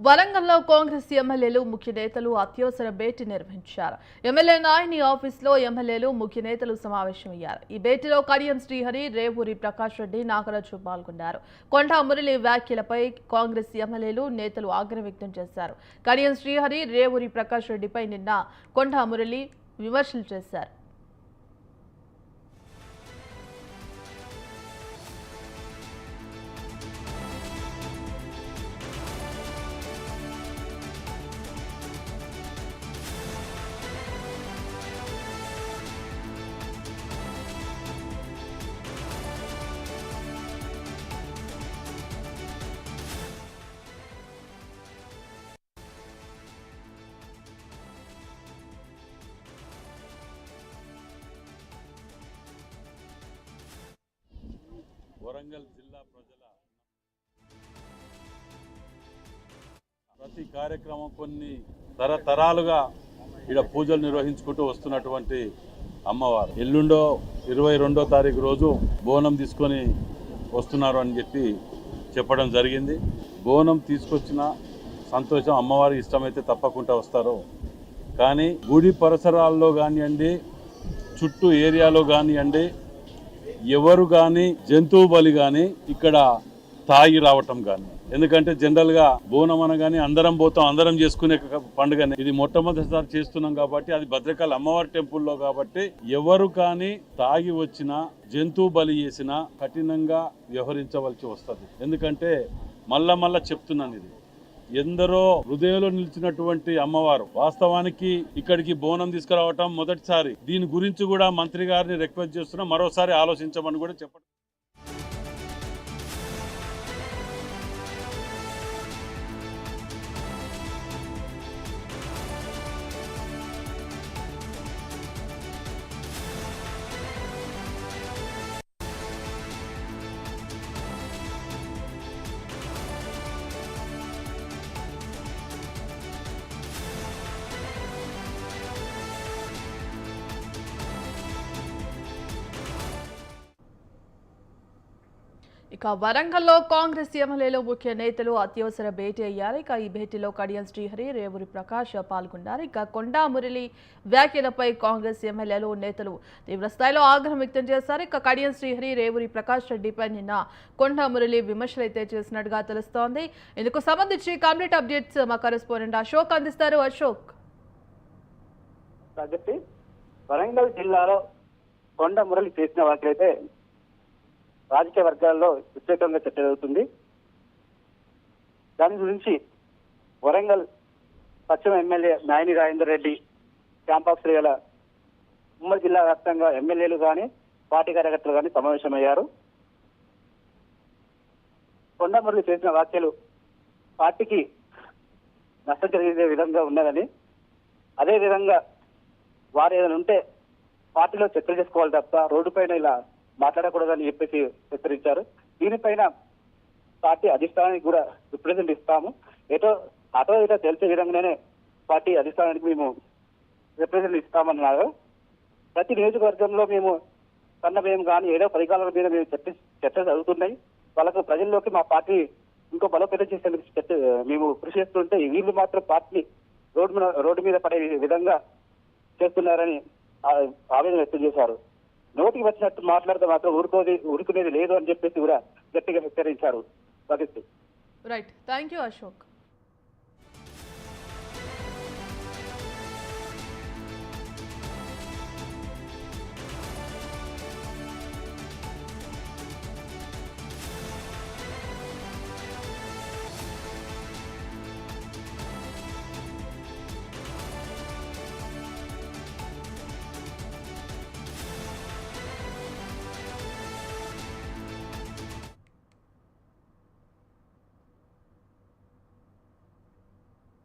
వరంగల్లో కాంగ్రెస్ ఎమ్మెల్యేలు ముఖ్య నేతలు అత్యవసర భేటీ నిర్వహించారు. ఎమ్మెల్యే నాయని ఆఫీసులో ఎమ్మెల్యేలు ముఖ్య నేతలు సమావేశమయ్యారు. ఈ భేటీలో కడియం శ్రీహరి, రేవూరి ప్రకాష్ రెడ్డి, నాగరాజు పాల్గొన్నారు. కొండా మురళి వ్యాఖ్యలపై కాంగ్రెస్ ఎమ్మెల్యేలు నేతలు ఆగ్రహం వ్యక్తం చేశారు. కడియం శ్రీహరి, రేవూరి ప్రకాష్ రెడ్డిపై నిన్న కొండా మురళి విమర్శలు చేశారు. వరంగల్ జిల్లా ప్రజల ప్రతి కార్యక్రమం కొన్ని తరతరాలుగా ఇక్కడ పూజలు నిర్వహించుకుంటూ వస్తున్నటువంటి అమ్మవారు ఎల్లుండో 22వ తారీఖు రోజు బోనం తీసుకొని వస్తున్నారు అని చెప్పడం జరిగింది. బోనం తీసుకొచ్చిన సంతోషం, అమ్మవారికి ఇష్టమైతే తప్పకుండా వస్తారు. కానీ గుడి పరిసరాల్లో కానివ్వండి, చుట్టూ ఏరియాలో కానివ్వండి, ఎవరు కానీ జంతువు బలి కానీ ఇక్కడ తాగి రావటం కానీ, ఎందుకంటే జనరల్గా బోనం అనగానే అందరం పోతాం, అందరం చేసుకునే పండుగనే. ఇది మొట్టమొదటిసారి చేస్తున్నాం కాబట్టి, అది భద్రకాళి అమ్మవారి టెంపుల్లో కాబట్టి ఎవరు కానీ తాగి వచ్చినా, జంతువు బలి చేసినా కఠినంగా వ్యవహరించవలసి వస్తుంది. ఎందుకంటే మళ్ళా చెప్తున్నాను, ఇది ఎందరో హృదయంలో నిలిచినటువంటి అమ్మవారు. వాస్తవానికి ఇక్కడికి బోనం తీసుకురావటం మొదటిసారి. దీని గురించి కూడా మంత్రి గారిని రిక్వెస్ట్ చేస్తున్నా, మరోసారి ఆలోచించమని కూడా చెప్పండి. ఇక వరంగల్లో కాంగ్రెస్ ఎమ్మెల్యేలు ముఖ్య నేతలు అత్యవసర భేటీ అయ్యారు. ఇక ఈ భేటీలో కడియం శ్రీహరి, రేవూరి ప్రకాష్ పాల్గొన్నారు. ఇక కొండా మురళి వ్యాఖ్యలపై కాంగ్రెస్ ఎమ్మెల్యేలు నేతలు తీవ్రస్థాయిలో ఆగ్రహం వ్యక్తం చేశారు. ఇక కడియం శ్రీహరి, రేవూరి ప్రకాష్ రెడ్డిపై నిన్న కొండా మురళి విమర్శలు అయితే చేసినట్టుగా తెలుస్తోంది. ఇందుకు సంబంధించి కంప్లీట్ అప్డేట్స్ మా కరెస్పాండెంట్ అశోక్ అందిస్తారు. అశోక్, వరంగల్ జిల్లాలో కొండా మురళి చేసిన వ్యాఖ్యలైతే రాజకీయ వర్గాల్లో విస్తృతంగా చర్చ జరుగుతుంది. దాని గురించి వరంగల్ పశ్చిమ MLA Nayini Rajender Reddy camp office శ్రీగల ఉమ్మడి జిల్లా వ్యాప్తంగా ఎమ్మెల్యేలు కానీ, పార్టీ కార్యకర్తలు కానీ సమావేశమయ్యారు. కొండా మురళి చేసిన వ్యాఖ్యలు పార్టీకి నష్టం జరిగే విధంగా ఉన్నదని, అదేవిధంగా వారు ఏదైనా ఉంటే పార్టీలో చర్చలు చేసుకోవాలి తప్ప రోడ్డు పైన ఇలా మాట్లాడకూడదని చెప్పేసి హెచ్చరించారు. దీనిపైన పార్టీ అధిష్టానానికి కూడా రిప్రజెంట్ ఇస్తాము, అటో ఇటో తెలిసే విధంగానే పార్టీ అధిష్టానానికి మేము రిప్రజెంట్ ఇస్తామన్నారు. ప్రతి నియోజకవర్గంలో మేము సన్నభయం కానీ ఏదో పరికాల మీద మేము చర్చ జరుగుతున్నాయి. వాళ్ళకు ప్రజల్లోకి మా పార్టీ ఇంకో బలోపేతం చేసేందుకు మేము కృషి చేస్తుంటే, వీళ్ళు మాత్రం పార్టీ రోడ్డు మీద పడే విధంగా చేస్తున్నారని ఆవేదన వ్యక్తం చేశారు. నోటికి వచ్చినట్టు మాట్లాడితే మాత్రం ఊరుకునేది లేదు అని చెప్పేసి కూడా గట్టిగా హెచ్చరించారు. Right, thank you Ashok.